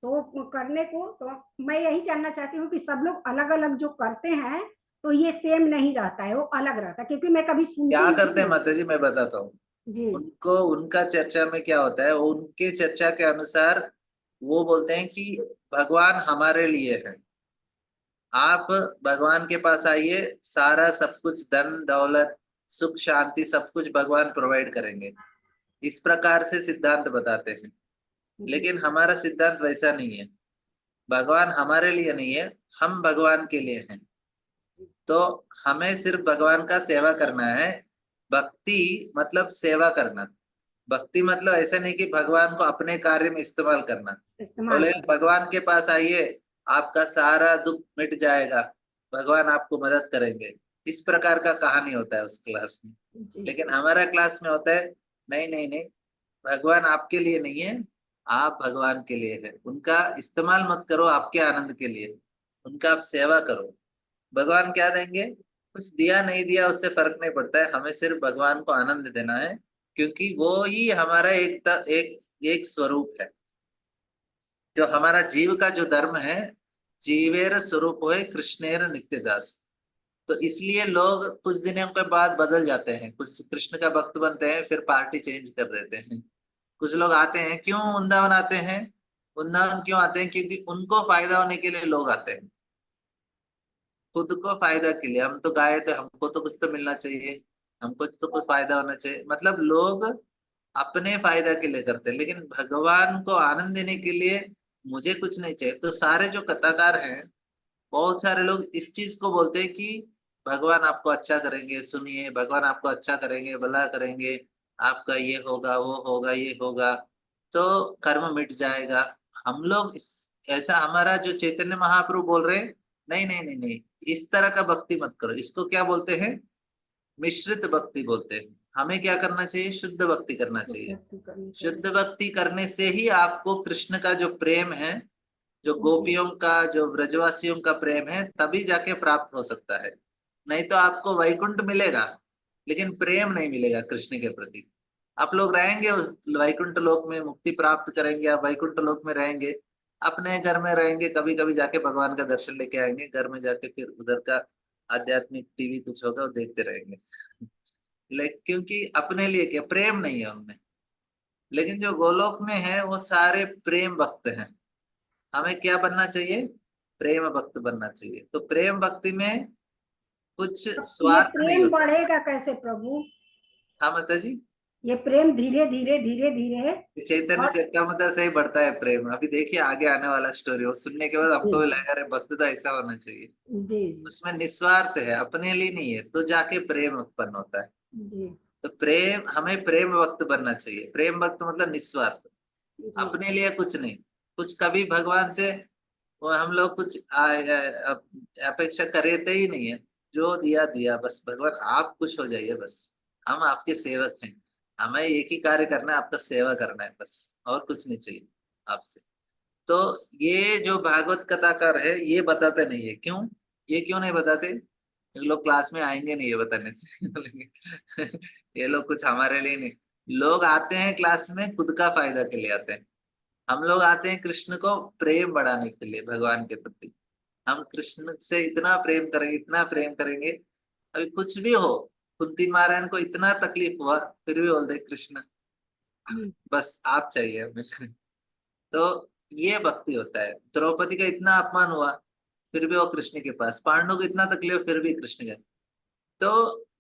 तो करने को तो मैं यही जानना चाहती हूँ कि सब लोग अलग अलग जो करते हैं, तो ये सेम नहीं रहता है, वो अलग रहता है, क्योंकि मैं कभी क्या सुनती करते नहीं हैं हूँ। माता जी, मैं बताता हूँ। जी उनको उनका चर्चा में क्या होता है, उनके चर्चा के अनुसार वो बोलते हैं कि भगवान हमारे लिए है। आप भगवान के पास आइए, सारा सब कुछ, धन दौलत सुख शांति सब कुछ भगवान प्रोवाइड करेंगे। इस प्रकार से सिद्धांत बताते हैं। जी लेकिन हमारा सिद्धांत वैसा नहीं है। भगवान हमारे लिए नहीं है, हम भगवान के लिए हैं। तो हमें सिर्फ भगवान का सेवा करना है। भक्ति मतलब सेवा करना। भक्ति मतलब ऐसा नहीं कि भगवान को अपने कार्य में इस्तेमाल करना। इस्तेमाल बोले कर। भगवान के पास आइए, आपका सारा दुख मिट जाएगा, भगवान आपको मदद करेंगे। इस प्रकार का कहानी होता है उस क्लास में। जी लेकिन जी। हमारा क्लास में होता है, नहीं नहीं नहीं, भगवान आपके लिए नहीं है, आप भगवान के लिए है। उनका इस्तेमाल मत करो आपके आनंद के लिए, उनका आप सेवा करो। भगवान क्या देंगे, कुछ दिया नहीं दिया उससे फर्क नहीं पड़ता है, हमें सिर्फ भगवान को आनंद देना है। क्योंकि वो ही हमारा एक एक स्वरूप है। जो हमारा जीव का जो धर्म है, जीवेर स्वरूप है कृष्णेर नित्यदास। तो इसलिए लोग कुछ दिनों के बाद बदल जाते हैं, कुछ कृष्ण का भक्त बनते हैं, फिर पार्टी चेंज कर देते हैं। कुछ लोग आते हैं, क्यों वृंदावन आते हैं, वृंदावन क्यों आते हैं, क्योंकि उनको फायदा होने के लिए लोग आते हैं। खुद को फायदा के लिए, हम तो गाए थे, हमको तो कुछ तो मिलना चाहिए, हमको तो कुछ फायदा होना चाहिए, मतलब लोग अपने फायदा के लिए करते हैं, लेकिन भगवान को आनंद देने के लिए मुझे कुछ नहीं चाहिए। तो सारे जो कथाकार हैं, बहुत सारे लोग इस चीज को बोलते हैं कि भगवान आपको अच्छा करेंगे, सुनिए भगवान आपको अच्छा करेंगे, भला करेंगे, आपका ये होगा, वो होगा, ये होगा, तो कर्म मिट जाएगा। हम लोग इस ऐसा, हमारा जो चैतन्य महाप्रभु बोल रहे हैं, नहीं नहीं नहीं नहीं, इस तरह का भक्ति मत करो, इसको क्या बोलते हैं, मिश्रित भक्ति बोलते हैं। हमें क्या करना चाहिए, शुद्ध भक्ति करना चाहिए। भक्ति करनी चाहिए। शुद्ध भक्ति करने से ही आपको कृष्ण का जो प्रेम है, जो जी। गोपियों का, जो ब्रजवासियों का प्रेम है, तभी जाके प्राप्त हो सकता है। नहीं तो आपको वैकुंठ मिलेगा, लेकिन प्रेम नहीं मिलेगा कृष्ण के प्रति। आप लोग रहेंगे उस वैकुंठ लोक में, मुक्ति प्राप्त करेंगे, आप वैकुंठ लोक में रहेंगे, अपने घर में रहेंगे, कभी कभी जाके भगवान का दर्शन लेके आएंगे घर में जाके, फिर उधर का आध्यात्मिक टीवी कुछ होगा वो देखते रहेंगे। लेकिन क्योंकि अपने लिए क्या, प्रेम नहीं है उनमें। लेकिन जो गोलोक में है वो सारे प्रेम भक्त हैं। हमें क्या बनना चाहिए, प्रेम भक्त बनना चाहिए। तो प्रेम भक्ति में कुछ ये स्वार्थ नहीं प्रेम होता। बढ़ेगा कैसे प्रभु? हाँ माता जी, ये प्रेम धीरे धीरे धीरे धीरे चैतन्य और चरितामृत से ही बढ़ता है प्रेम। अभी देखिए आगे आने वाला स्टोरी, वो सुनने के बाद जी हमको भी लगेगा अरे भक्त तो ऐसा होना चाहिए, जी उसमें निस्वार्थ है, अपने लिए नहीं है, तो जाके प्रेम उत्पन्न होता है। जी तो प्रेम, हमें प्रेम भक्त बनना चाहिए। प्रेम भक्त मतलब निस्वार्थ, जी अपने लिए कुछ नहीं, कुछ कभी भगवान से वो हम लोग कुछ अपेक्षा करते ही नहीं है। जो दिया दिया, बस भगवान आप खुश हो जाइए, बस हम आपके सेवक हैं, हमें एक ही कार्य करना है, आपका सेवा करना है, बस और कुछ नहीं चाहिए आपसे। तो ये जो भागवत कथाकार है ये बताते नहीं है, क्यों, ये क्यों नहीं बताते, ये लोग क्लास में आएंगे नहीं ये बताने से। बोलेंगे ये लोग कुछ हमारे लिए नहीं। लोग आते हैं क्लास में खुद का फायदा के लिए आते हैं, हम लोग आते हैं कृष्ण को प्रेम बढ़ाने के लिए, भगवान के प्रति। हम कृष्ण से इतना प्रेम करेंगे, इतना प्रेम करेंगे, अभी कुछ भी हो, कुंती महारानी को इतना तकलीफ हुआ फिर भी बोल दे कृष्ण बस आप चाहिए हमें। तो ये भक्ति होता है। द्रौपदी का इतना अपमान हुआ फिर भी वो कृष्ण के पास, पांडु को इतना तकलीफ फिर भी कृष्ण का। तो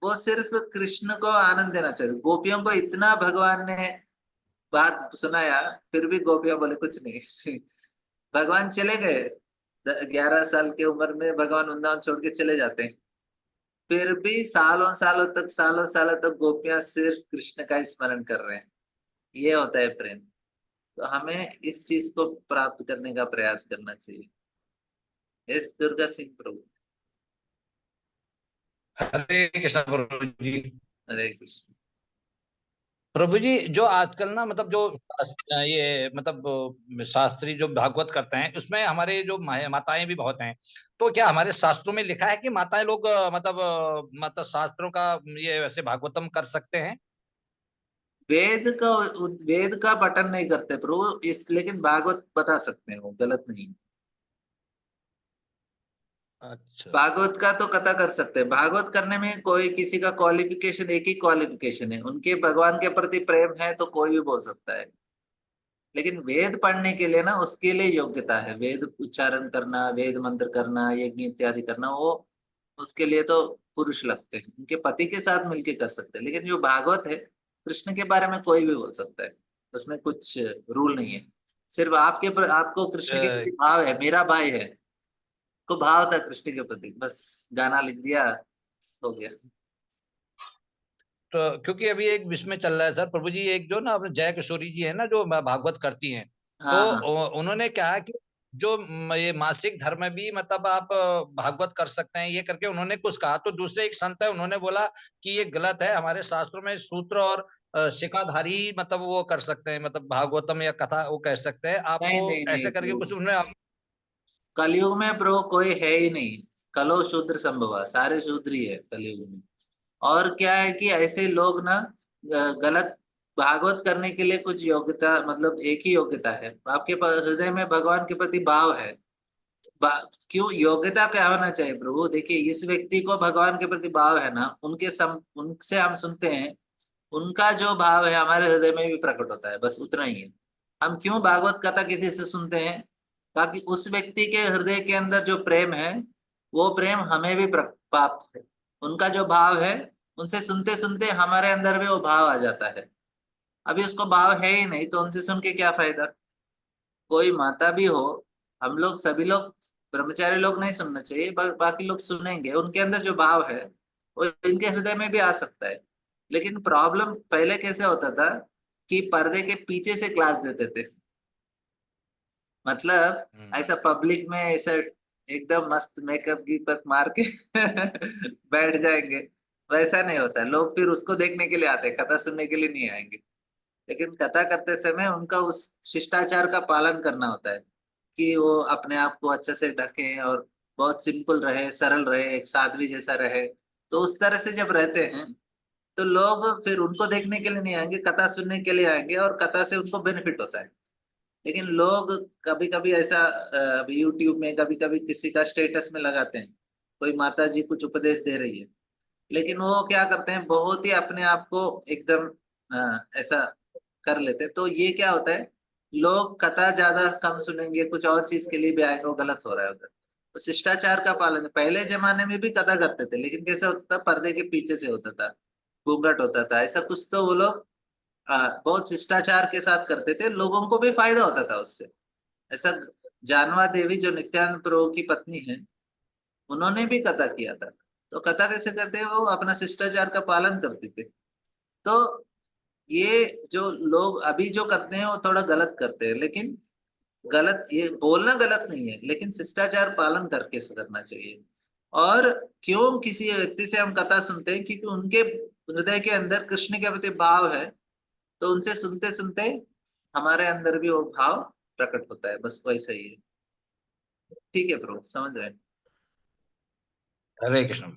वो सिर्फ कृष्ण को आनंद देना चाहते। गोपियों को इतना भगवान ने बात सुनाया, फिर भी गोपियां बोले कुछ नहीं। भगवान चले गए, 11 साल की उम्र में भगवान वृंदावन छोड़ के चले जाते हैं, फिर भी सालों सालों तक, सालों सालों तक गोपियां सिर्फ कृष्ण का ही स्मरण कर रहे हैं। ये होता है प्रेम। तो हमें इस चीज को प्राप्त करने का प्रयास करना चाहिए। इस दुर्गा सिंह प्रभु। हरे कृष्ण प्रभु जी। हरे कृष्ण। प्रभु जी, जो आजकल ना मतलब जो ये मतलब शास्त्री जो भागवत करते हैं उसमें हमारे जो माताएं भी बहुत हैं, तो क्या हमारे शास्त्रों में लिखा है कि माताएं लोग मतलब शास्त्रों का ये वैसे भागवतम कर सकते हैं? वेद का, वेद का पठन नहीं करते प्रभु इस, लेकिन भागवत बता सकते हैं, वो गलत नहीं। अच्छा। भागवत का तो कथा कर सकते हैं। भागवत करने में कोई किसी का क्वालिफिकेशन, एक ही क्वालिफिकेशन है, उनके भगवान के प्रति प्रेम है तो कोई भी बोल सकता है। लेकिन वेद पढ़ने के लिए ना, उसके लिए योग्यता है, वेद उच्चारण करना, वेद मंत्र करना, यज्ञ इत्यादि करना, वो उसके लिए तो पुरुष लगते हैं, उनके पति के साथ मिलके कर सकते हैं। लेकिन जो भागवत है, कृष्ण के बारे में कोई भी बोल सकता है, उसमें कुछ रूल नहीं है। सिर्फ आपको कृष्ण के प्रति भाव है, मेरा भाई है, को भाव था कृष्ण के प्रति, बस गाना लिख दिया, हो गया। तो क्योंकि अभी एक विषय चल रहा है सर प्रभु जी, एक जो ना अपने जय किशोरी जी है ना जो भागवत करती हैं, तो हाँ हाँ उन्होंने कहा कि जो ये मासिक धर्म भी मतलब आप भागवत कर सकते हैं ये करके उन्होंने कुछ कहा। तो दूसरे एक संत है उन्होंने बोला कि ये गलत है, हमारे शास्त्रों में सूत्र और शिखाधारी मतलब वो कर सकते हैं, मतलब भागवतम या कथा वो कह सकते हैं नहीं आपको नहीं नहीं ऐसे करके प्रभु, कुछ उन्होंने। कलयुग में प्रभु कोई है ही नहीं। कलो शूद्र संभवा, सारे शूद्र ही है कलयुग में। और क्या है कि ऐसे लोग ना गलत, भागवत करने के लिए कुछ योग्यता, मतलब एक ही योग्यता है, आपके हृदय में भगवान के प्रति भाव है। क्यों योग्यता क्या होना चाहिए प्रभु, देखिए इस व्यक्ति को भगवान के प्रति भाव है ना, उनसे हम सुनते हैं, उनका जो भाव है हमारे हृदय में भी प्रकट होता है, बस उतना ही है। हम क्यों भागवत कथा किसी से सुनते हैं, ताकि उस व्यक्ति के हृदय के अंदर जो प्रेम है वो प्रेम हमें भी प्राप्त है। उनका जो भाव है, उनसे सुनते सुनते हमारे अंदर भी वो भाव आ जाता है। अभी उसको भाव है ही नहीं, तो उनसे सुन के क्या फायदा। कोई माता भी हो, हम लोग सभी लोग, ब्रह्मचारी लोग नहीं सुनना चाहिए, बाकी लोग सुनेंगे, उनके अंदर जो भाव है वो इनके हृदय में भी आ सकता है। लेकिन प्रॉब्लम पहले कैसे होता था कि पर्दे के पीछे से क्लास देते थे, मतलब ऐसा पब्लिक में ऐसा एकदम मस्त मेकअप गिकअप मार के बैठ जाएंगे। वैसा नहीं होता, लोग फिर उसको देखने के लिए आते हैं, कथा सुनने के लिए नहीं आएंगे। लेकिन कथा करते समय उनका उस शिष्टाचार का पालन करना होता है कि वो अपने आप को अच्छे से ढके और बहुत सिंपल रहे, सरल रहे, एक साध्वी जैसा रहे। तो उस तरह से जब रहते हैं तो लोग फिर उनको देखने के लिए नहीं आएंगे, कथा सुनने के लिए आएंगे, और कथा से उनको बेनिफिट होता है। लेकिन लोग कभी कभी ऐसा यूट्यूब में कभी कभी किसी का स्टेटस में लगाते हैं, कोई माता जी कुछ उपदेश दे रही है, लेकिन वो क्या करते हैं, बहुत ही अपने आप को एकदम ऐसा कर लेते हैं। तो ये क्या होता है, लोग कथा ज्यादा कम सुनेंगे, कुछ और चीज के लिए भी आएंगे, वो गलत हो रहा है उधर। तो शिष्टाचार का पालन, पहले जमाने में भी कथा करते थे, लेकिन कैसे होता था, पर्दे के पीछे से होता था, घूंघट होता था, ऐसा कुछ। तो वो लोग बहुत शिष्टाचार के साथ करते थे, लोगों को भी फायदा होता था उससे। ऐसा जानवा देवी जो नित्यानंद प्रभु की पत्नी है, उन्होंने भी कथा किया था। तो कथा कैसे करते हैं, वो अपना शिष्टाचार का पालन करते थे। तो ये जो लोग अभी जो करते हैं वो थोड़ा गलत करते हैं, लेकिन गलत, ये बोलना गलत नहीं है, लेकिन शिष्टाचार पालन करके से करना चाहिए। और क्यों किसी व्यक्ति से हम कथा सुनते हैं, क्योंकि उनके हृदय के अंदर कृष्ण के प्रति भाव है, तो उनसे सुनते सुनते हमारे अंदर भी वो भाव प्रकट होता है, बस वैसा ही है। ठीक है प्रभु, समझ रहे हैं। हरे कृष्ण।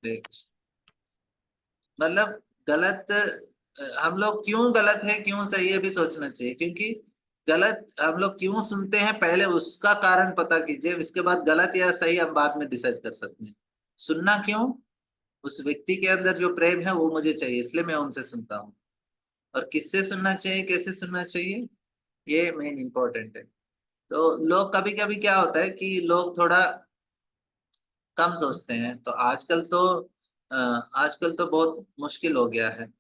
ठीक। मतलब गलत, हम लोग क्यों गलत है क्यों सही है भी सोचना चाहिए, क्योंकि गलत हम लोग क्यों सुनते हैं पहले उसका कारण पता कीजिए, इसके बाद गलत या सही हम बाद में डिसाइड कर सकते हैं। सुनना क्यों, उस व्यक्ति के अंदर जो प्रेम है वो मुझे चाहिए, इसलिए मैं उनसे सुनता हूँ। और किससे सुनना चाहिए, कैसे सुनना चाहिए, ये मेन इंपॉर्टेंट है। तो लोग कभी कभी क्या होता है कि लोग थोड़ा कम सोचते हैं, तो आजकल तो बहुत मुश्किल हो गया है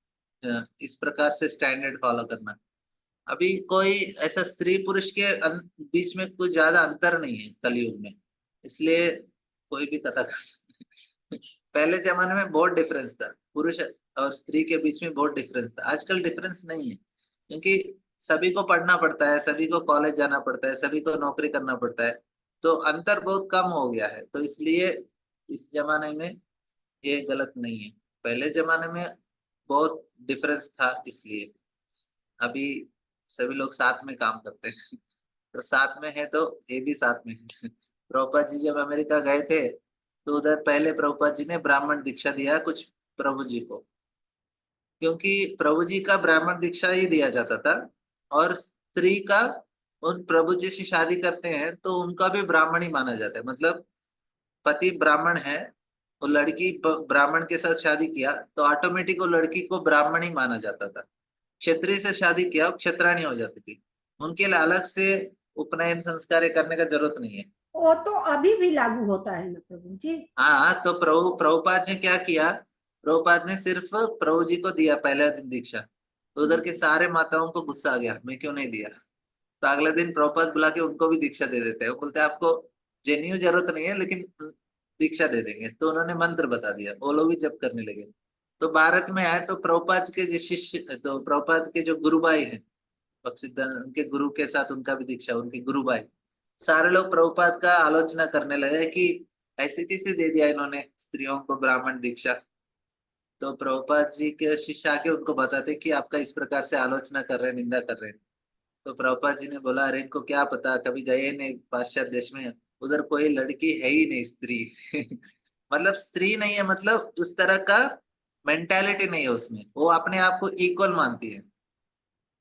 इस प्रकार से स्टैंडर्ड फॉलो करना। अभी कोई ऐसा स्त्री पुरुष के बीच में कुछ ज्यादा अंतर नहीं है कलयुग में, इसलिए कोई भी कथा कर सकते हैं। पहले जमाने में बहुत डिफरेंस था, पुरुष और स्त्री के बीच में बहुत डिफरेंस था। आजकल डिफरेंस नहीं है, क्योंकि सभी को पढ़ना पड़ता है, सभी को कॉलेज जाना पड़ता है, सभी को नौकरी करना पड़ता है, तो अंतर बहुत कम हो गया है। तो इसलिए इस जमाने में ये गलत नहीं है, पहले जमाने में बहुत डिफरेंस था, इसलिए अभी सभी लोग साथ में काम करते हैं। तो साथ में है तो ये भी साथ में है। प्रभुपाद जी जब अमेरिका गए थे, तो उधर पहले प्रभुपाद जी ने ब्राह्मण दीक्षा दिया कुछ प्रभु जी को, क्योंकि प्रभु जी का ब्राह्मण दीक्षा ही दिया जाता था। और स्त्री का, उन प्रभु जी से शादी करते हैं तो उनका भी ब्राह्मण ही माना जाता है, मतलब पति ब्राह्मण है, वो लड़की ब्राह्मण के साथ शादी किया तो ऑटोमेटिक वो लड़की को ब्राह्मण ही माना जाता था। क्षत्रिय से शादी किया, वो क्षत्राणी हो जाती थी, उनके लिए अलग से उपनयन संस्कार करने का जरूरत नहीं है। वो तो अभी भी लागू होता है ना प्रभु जी। हाँ, तो प्रभुपाद ने क्या किया, प्रभुपाद ने सिर्फ प्रभु जी को दिया पहले दिन दीक्षा, तो उधर के सारे माताओं को गुस्सा आ गया, मैं क्यों नहीं दिया। तो अगले दिन प्रभुपाद बुला के उनको भी दीक्षा दे देते हैं, वो बोलते हैं आपको जेन्यू जरूरत नहीं है, लेकिन दीक्षा दे देंगे। तो उन्होंने मंत्र बता दिया, वो लोग भी जप करने लगे। तो भारत में आए तो प्रभुपाद के जो शिष्य, तो प्रभुपाद के जो गुरु भाई है भक्सिद्धांत, उनके गुरु के साथ उनका भी दीक्षा, उनके गुरु भाई सारे लोग प्रभुपाद का आलोचना करने लगे कि ऐसे कैसे दे दिया इन्होंने स्त्रियों को ब्राह्मण दीक्षा। तो प्रभुपाद जी के शिष्य आके उनको बताते कि आपका इस प्रकार से आलोचना कर रहे हैं, निंदा कर रहे हैं। तो प्रभुपाद जी ने बोला, अरे इनको क्या पता, कभी गए नहीं पाश्चात्य देश में, उधर कोई लड़की है ही नहीं स्त्री। मतलब स्त्री नहीं है, मतलब उस तरह का मेंटालिटी नहीं है उसमें, वो अपने आप को इक्वल मानती है,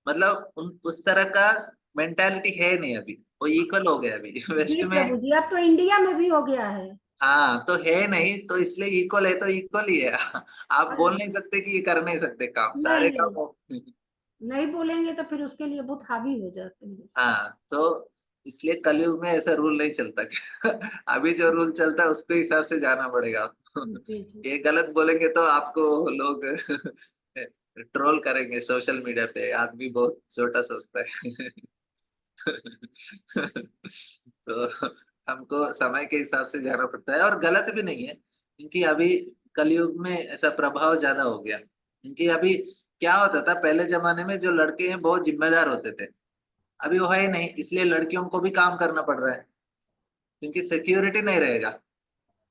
मतलब उस तरह का मेंटालिटी है नहीं अभी, वो इक्वल हो गया अभी। जी वेस्ट में प्रभु जी, अब तो इंडिया में भी हो गया है। हाँ, तो है नहीं, तो इसलिए इक्वल है तो इक्वल ही है। आप और बोल नहीं सकते कि ये कर नहीं सकते काम, सारे नहीं, काम नहीं बोलेंगे तो फिर उसके लिए बहुत हावी हो जाते हैं। हाँ, तो इसलिए कलयुग में ऐसा रूल नहीं चलता अभी जो रूल चलता है उसके हिसाब से जाना पड़ेगा आपको। जी जी ये गलत बोलेंगे तो आपको लोग ट्रोल करेंगे सोशल मीडिया पे, आदमी बहुत छोटा सोचता है तो हमको समय के हिसाब से जाना पड़ता है, और गलत भी नहीं है, क्योंकि अभी कलयुग में ऐसा प्रभाव ज्यादा हो गया। क्योंकि अभी क्या होता था, पहले जमाने में जो लड़के हैं बहुत जिम्मेदार होते थे, अभी वो है ही नहीं, इसलिए लड़कियों को भी काम करना पड़ रहा है, क्योंकि सिक्योरिटी नहीं रहेगा।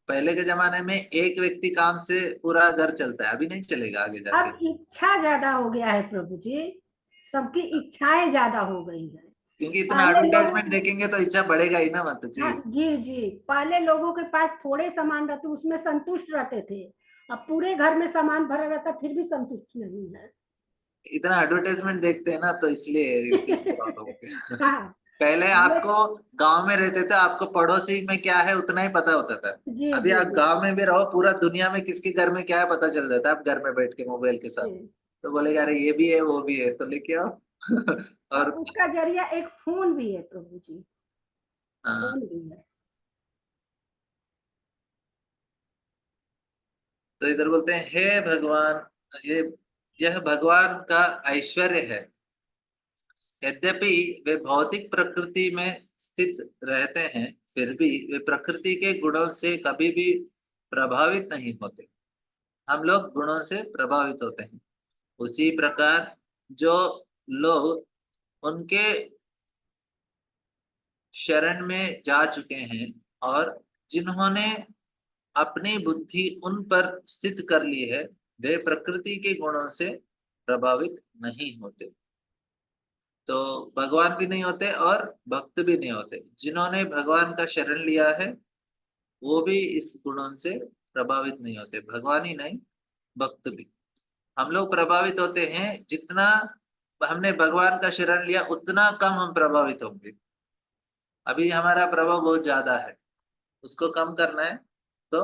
पहले के जमाने में एक व्यक्ति काम से पूरा घर चलता है, अभी नहीं चलेगा आगे जाके। अब इच्छा ज्यादा हो गया है प्रभु जी, सबकी इच्छाएं ज्यादा हो गई है। क्योंकि इतना पहले एडवर्टाइजमेंट लोग देखेंगे तो इच्छा बढ़ेगा ही ना, मत जी। हाँ जी जी, पहले लोगों के पास थोड़े सामान रहते उसमें संतुष्ट रहते थे, अब पूरे घर में सामान भरा रहता फिर भी संतुष्ट नहीं है। इतना एडवर्टाइजमेंट देखते हैं ना, तो इसलिए प्रॉब्लम हो गया। हाँ पहले ये आपको गांव में रहते थे, आपको पड़ोसी में क्या है उतना ही पता होता था। जी अभी जी आप गांव में भी रहो, पूरा दुनिया में किसके घर में क्या है पता चल जाता है, आप घर में बैठ के मोबाइल के साथ। जी। तो बोलेगा अरे ये भी है वो भी है, तो लेके आओ और और उसका जरिया एक फोन भी है प्रभु जी, हाँ, फोन भी है। तो इधर बोलते हैं हे भगवान, ये यह भगवान का ऐश्वर्य है। यद्यपि वे भौतिक प्रकृति में स्थित रहते हैं, फिर भी वे प्रकृति के गुणों से कभी भी प्रभावित नहीं होते। हम लोग गुणों से प्रभावित होते हैं। उसी प्रकार जो लोग उनके शरण में जा चुके हैं और जिन्होंने अपनी बुद्धि उन पर स्थित कर ली है, वे प्रकृति के गुणों से प्रभावित नहीं होते। तो भगवान भी नहीं होते और भक्त भी नहीं होते। जिन्होंने भगवान का शरण लिया है वो भी इस गुणों से प्रभावित नहीं होते, भगवान ही नहीं भक्त भी। हम लोग प्रभावित होते हैं, जितना हमने भगवान का शरण लिया उतना कम हम प्रभावित होंगे। अभी हमारा प्रभाव बहुत ज्यादा है, उसको कम करना है तो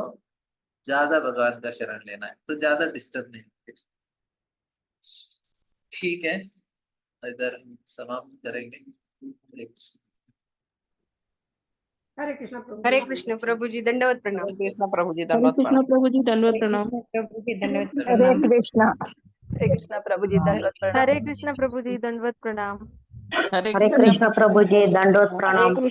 ज्यादा भगवान का शरण लेना है, तो ज्यादा डिस्टर्ब नहीं होंगे। ठीक है, इधर समाप्त करेंगे। हरे कृष्ण प्रभु हरे जी। कृष्ण प्रभु जी, दंडवत प्रणाम। हरे कृष्ण प्रभु जी, हरे दंडवत कृष्ण प्रणाम। प्रभु जी, दंडवत हरे प्रणाम। कृष्ण प्रभु जी, दंडवत हरे प्रणाम। कृष्णा। हरे कृष्ण प्रभु जी, दंडवत प्रणाम। हरे कृष्ण प्रभु जी, दंडवत प्रणाम। हरे हरे कृष्ण कृष्ण प्रभु जी, दंडोत हरे प्रणाम। कृष्ण।